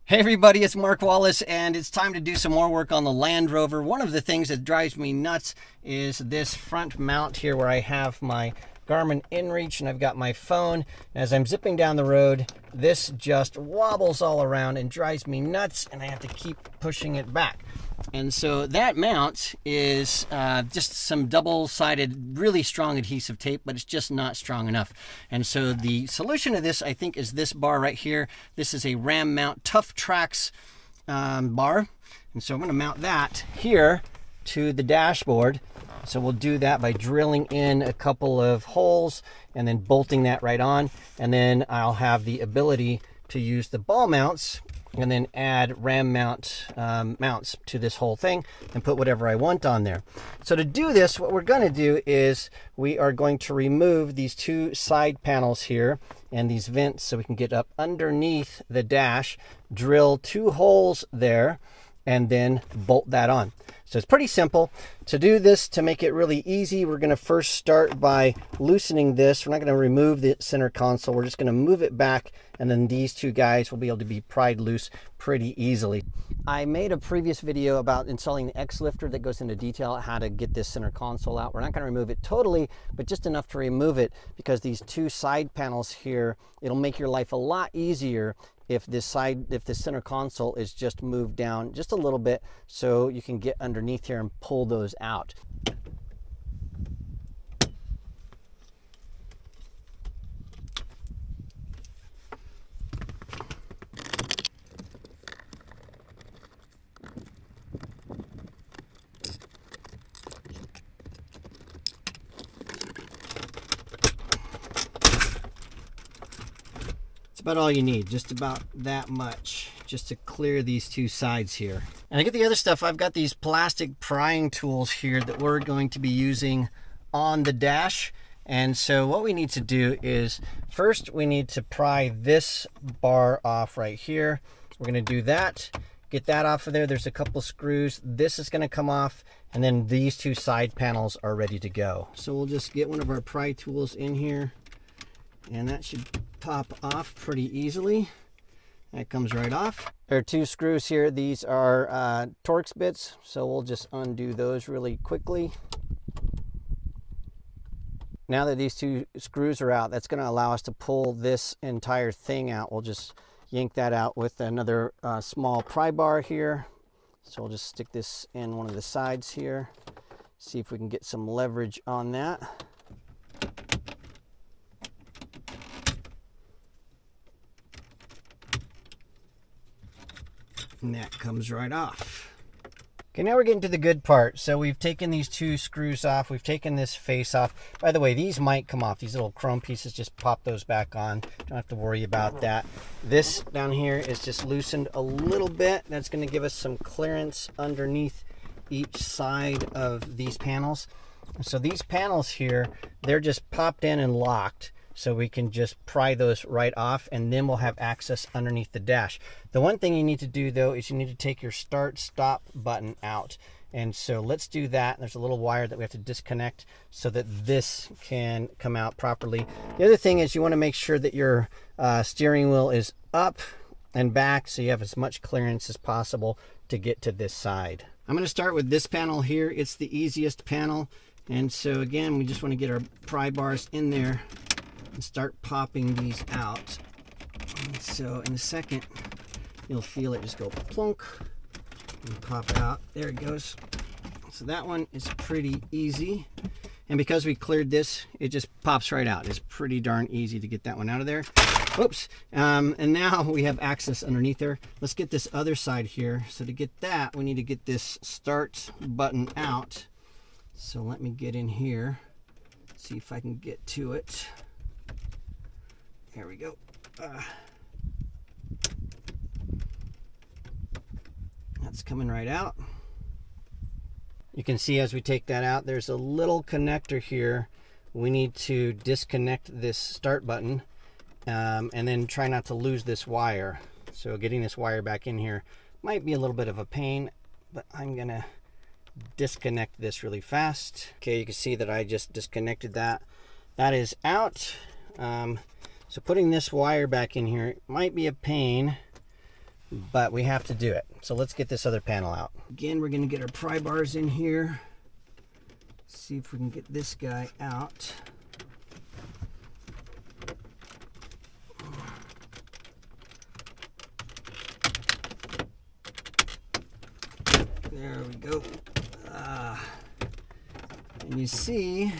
Hey everybody, it's Mark Wallace, and it's time to do some more work on the Land Rover. One of the things that drives me nuts is this front mount here where I have my Garmin InReach and I've got my phone. As I'm zipping down the road, this just wobbles all around and drives me nuts, and I have to keep pushing it back. And so that mount is just some double-sided, really strong adhesive tape, but it's just not strong enough. And so the solution to this, I think, is this bar right here. This is a Ram Mount Tough Tracks bar. And so I'm going to mount that here to the dashboard. So we'll do that by drilling in a couple of holes and then bolting that right on. And then I'll have the ability to use the ball mounts and then add Ram mount mounts to this whole thing and put whatever I want on there. So to do this, what we're going to do is we are going to remove these two side panels here and these vents so we can get up underneath the dash, drill two holes there, and then bolt that on. So it's pretty simple. To do this, to make it really easy, we're going to first start by loosening this. We're not going to remove the center console. We're just going to move it back, and then these two guys will be able to be pried loose pretty easily. I made a previous video about installing the X lifter that goes into detail how to get this center console out. We're not going to remove it totally, but just enough to remove it, because these two side panels here, it'll make your life a lot easier if this center console is just moved down just a little bit, so you can get underneath here and pull those out. About all you need, just about that much, just to clear these two sides here. And to get the other stuff, I've got these plastic prying tools here that we're going to be using on the dash. And so what we need to do is, first we need to pry this bar off right here. We're going to do that, get that off of there. There's a couple screws. This is going to come off, and then these two side panels are ready to go. So we'll just get one of our pry tools in here, and that should pop off pretty easily. That comes right off. There are two screws here. These are Torx bits, so we'll just undo those really quickly. Now that these two screws are out, that's going to allow us to pull this entire thing out. We'll just yank that out with another small pry bar here. So we'll just stick this in one of the sides here, see if we can get some leverage on that. And that comes right off. Okay, now we're getting to the good part. So we've taken these two screws off. We've taken this face off. By the way, these might come off. These little chrome pieces, just pop those back on. Don't have to worry about that. This down here is just loosened a little bit. That's going to give us some clearance underneath each side of these panels. So these panels here, they're just popped in and locked. So we can just pry those right off, and then we'll have access underneath the dash. The one thing you need to do though is you need to take your start-stop button out. And so let's do that. There's a little wire that we have to disconnect so that this can come out properly. The other thing is you want to make sure that your steering wheel is up and back so you have as much clearance as possible to get to this side. I'm going to start with this panel here. It's the easiest panel. And so again, we just want to get our pry bars in there and start popping these out. And so in a second, you'll feel it just go plunk and pop out. There it goes. So that one is pretty easy. And because we cleared this, it just pops right out. It's pretty darn easy to get that one out of there. Oops. And now we have access underneath there. Let's get this other side here. So to get that, we need to get this start button out. So let me get in here, see if I can get to it. There we go. That's coming right out. You can see as we take that out, there's a little connector here. We need to disconnect this start button and then try not to lose this wire. So getting this wire back in here might be a little bit of a pain, but I'm gonna disconnect this really fast. Okay, you can see that I just disconnected that. That is out. So putting this wire back in here might be a pain, but we have to do it. So let's get this other panel out. Again, we're gonna get our pry bars in here. See if we can get this guy out. There we go. And you see,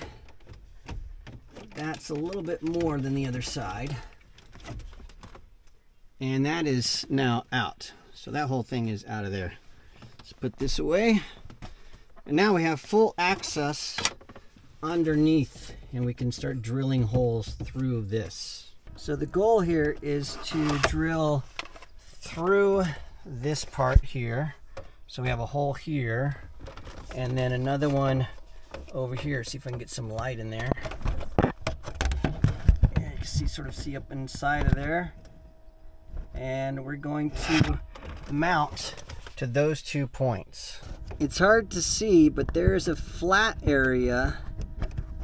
that's a little bit more than the other side. And that is now out. So that whole thing is out of there. Let's put this away. And now we have full access underneath, and we can start drilling holes through this. So the goal here is to drill through this part here. So we have a hole here, and then another one over here. See if I can get some light in there. Yeah, you can sort of see up inside of there. And we're going to mount to those 2 points. It's hard to see, but there's a flat area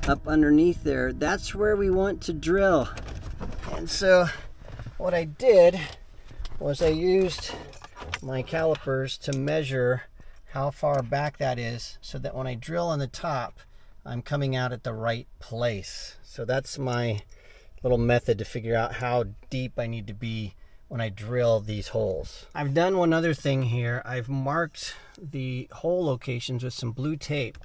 up underneath there. That's where we want to drill. And so what I did was I used my calipers to measure how far back that is, so that when I drill on the top, I'm coming out at the right place. So that's my little method to figure out how deep I need to be when I drill these holes. I've done one other thing here. I've marked the hole locations with some blue tape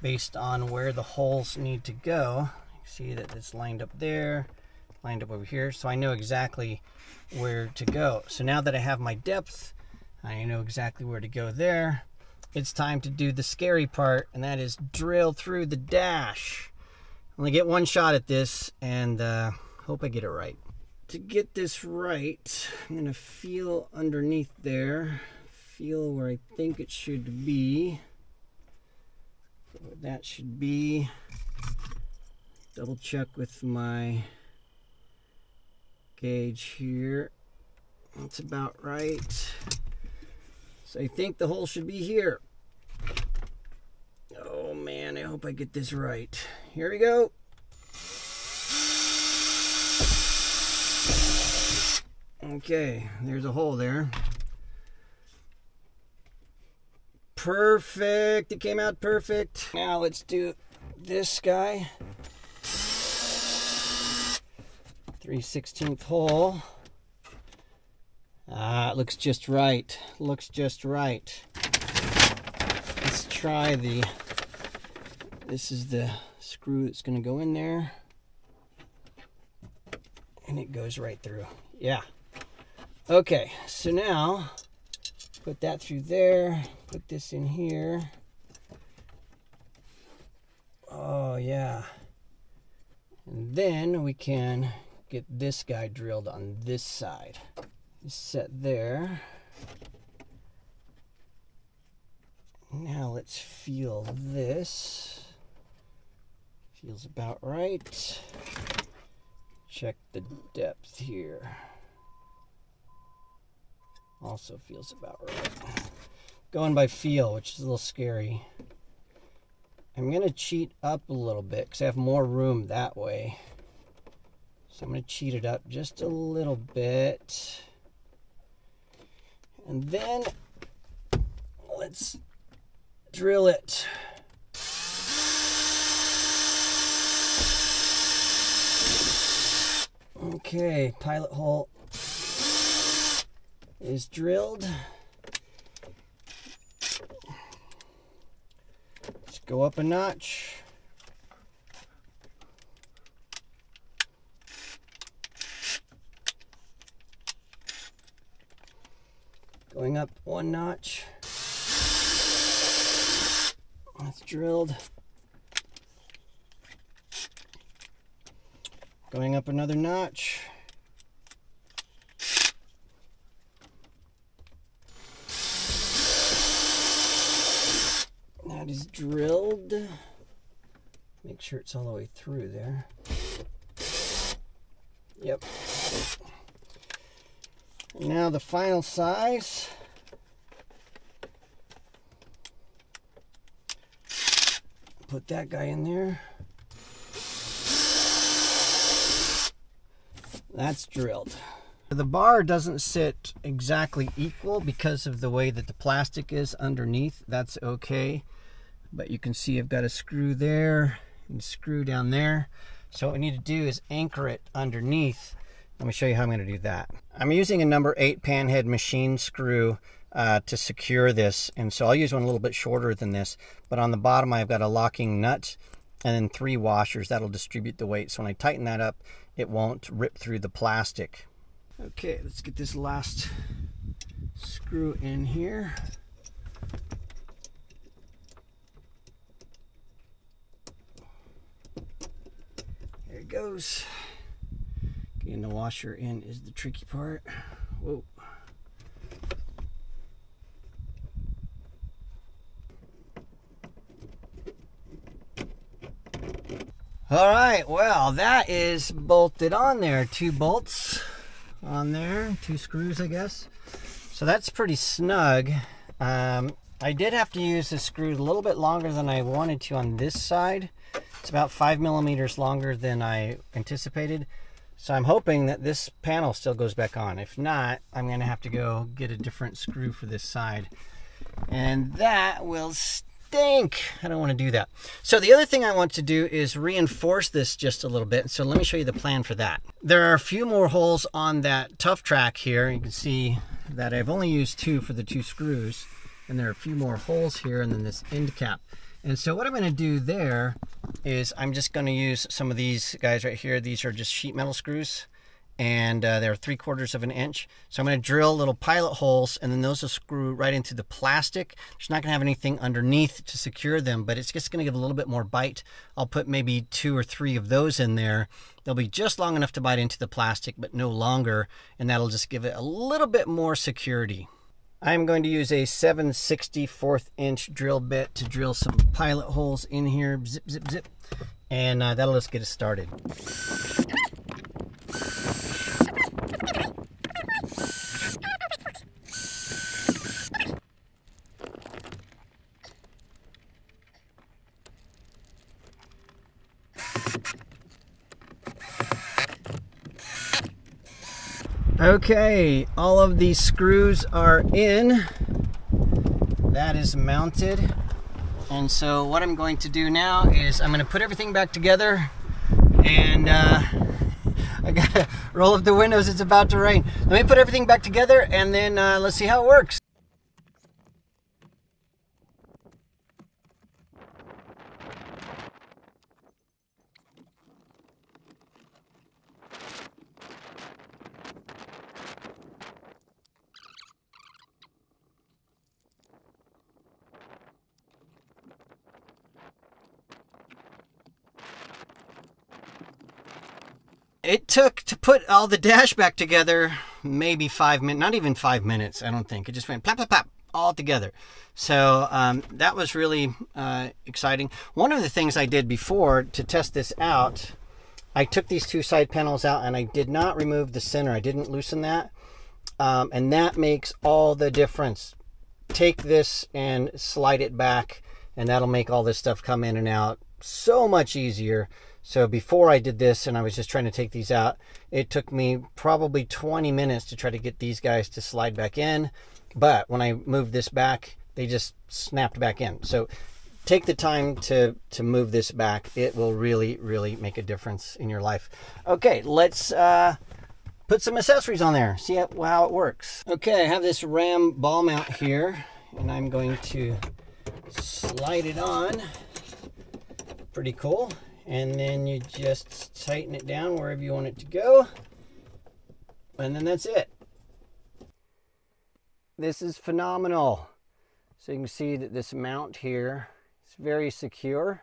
based on where the holes need to go. You see that it's lined up there, lined up over here, so I know exactly where to go. So now that I have my depth, I know exactly where to go there. It's time to do the scary part, and that is drill through the dash. I'm gonna get one shot at this, and hope I get it right. To get this right, I'm gonna feel underneath there, feel where I think it should be. Where that should be. Double check with my gauge here. That's about right. So I think the hole should be here. Oh man, I hope I get this right. Here we go. Okay, there's a hole there. Perfect, it came out perfect. Now let's do this guy. 3/16 hole. It looks just right. Looks just right. Let's try this is the screw that's going to go in there. And it goes right through. Yeah. Okay, so now put that through there. Put this in here. Oh, yeah. And then we can get this guy drilled on this side. Set there. Now let's feel this. Feels about right. Check the depth here. Also feels about right. Going by feel, which is a little scary. I'm gonna cheat up a little bit because I have more room that way. So I'm gonna cheat it up just a little bit. And then let's drill it. Okay, pilot hole is drilled. Let's go up a notch. Going up one notch. That's drilled. Going up another notch. That is drilled. Make sure it's all the way through there. Yep. And now the final size. Put that guy in there. That's drilled. The bar doesn't sit exactly equal because of the way that the plastic is underneath. That's okay. But you can see I've got a screw there and a screw down there. So what we need to do is anchor it underneath. Let me show you how I'm going to do that. I'm using a number 8 panhead machine screw to secure this. And so I'll use one a little bit shorter than this. But on the bottom I've got a locking nut and then 3 washers. That'll distribute the weight. So when I tighten that up, it won't rip through the plastic. Okay, let's get this last screw in here. There it goes. Getting the washer in is the tricky part. Whoa. All right, well, that is bolted on there. 2 bolts on there, 2 screws, I guess. So that's pretty snug. I did have to use the screw a little bit longer than I wanted to on this side. It's about 5 millimeters longer than I anticipated. So I'm hoping that this panel still goes back on. If not, I'm gonna have to go get a different screw for this side. And that will stink. I don't want to do that. So the other thing I want to do is reinforce this just a little bit. So let me show you the plan for that. There are a few more holes on that tough track here. You can see that I've only used 2 for the 2 screws. And there are a few more holes here and then this end cap. And so what I'm going to do there is I'm just going to use some of these guys right here. These are just sheet metal screws. And they're 3/4 of an inch. So I'm going to drill little pilot holes, and then those will screw right into the plastic. There's not going to have anything underneath to secure them, but it's just going to give a little bit more bite. I'll put maybe 2 or 3 of those in there. They'll be just long enough to bite into the plastic, but no longer, and that'll just give it a little bit more security. I'm going to use a 7/64 inch drill bit to drill some pilot holes in here. Zip, zip, zip. And that'll just get us started. Okay, all of these screws are in. That is mounted. And so what I'm going to do now is I'm going to put everything back together, and I gotta roll up the windows, it's about to rain. Let me put everything back together and then let's see how it works. It took to put all the dash back together maybe 5 minutes, not even 5 minutes, I don't think. It just went plap, plap, plap, all together. So that was really exciting. One of the things I did before to test this out, I took these 2 side panels out and I did not remove the center. I didn't loosen that. And that makes all the difference. Take this and slide it back, and that'll make all this stuff come in and out so much easier. So before I did this and I was just trying to take these out, it took me probably 20 minutes to try to get these guys to slide back in. But when I moved this back, they just snapped back in. So take the time to move this back. It will really, really make a difference in your life. Okay, let's put some accessories on there, see how it works. Okay, I have this Ram ball mount here, and I'm going to slide it on. Pretty cool. And then you just tighten it down wherever you want it to go. And then that's it. This is phenomenal. So you can see that this mount here is very secure.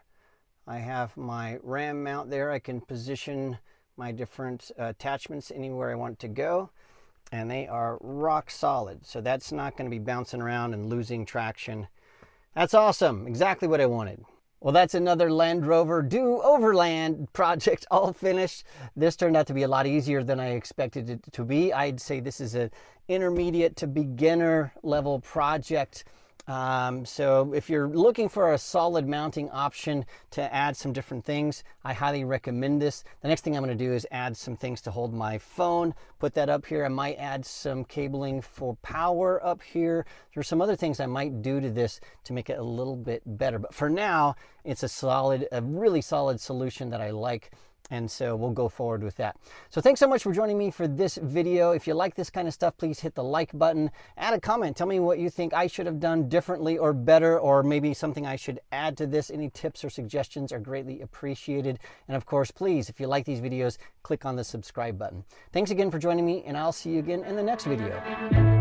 I have my Ram mount there. I can position my different attachments anywhere I want it to go. And they are rock solid. So that's not going to be bouncing around and losing traction. That's awesome. Exactly what I wanted. Well, that's another Land Rover Overland project all finished. This turned out to be a lot easier than I expected it to be. I'd say this is an intermediate to beginner level project. So if you're looking for a solid mounting option to add some different things, I highly recommend this. The next thing I'm going to do is add some things to hold my phone, put that up here. I might add some cabling for power up here. There's some other things I might do to this to make it a little bit better. But for now, it's a really solid solution that I like. And so we'll go forward with that. So thanks so much for joining me for this video. If you like this kind of stuff, please hit the like button. Add a comment. Tell me what you think I should have done differently or better, or maybe something I should add to this. Any tips or suggestions are greatly appreciated. And of course, please, if you like these videos, click on the subscribe button. Thanks again for joining me, and I'll see you again in the next video.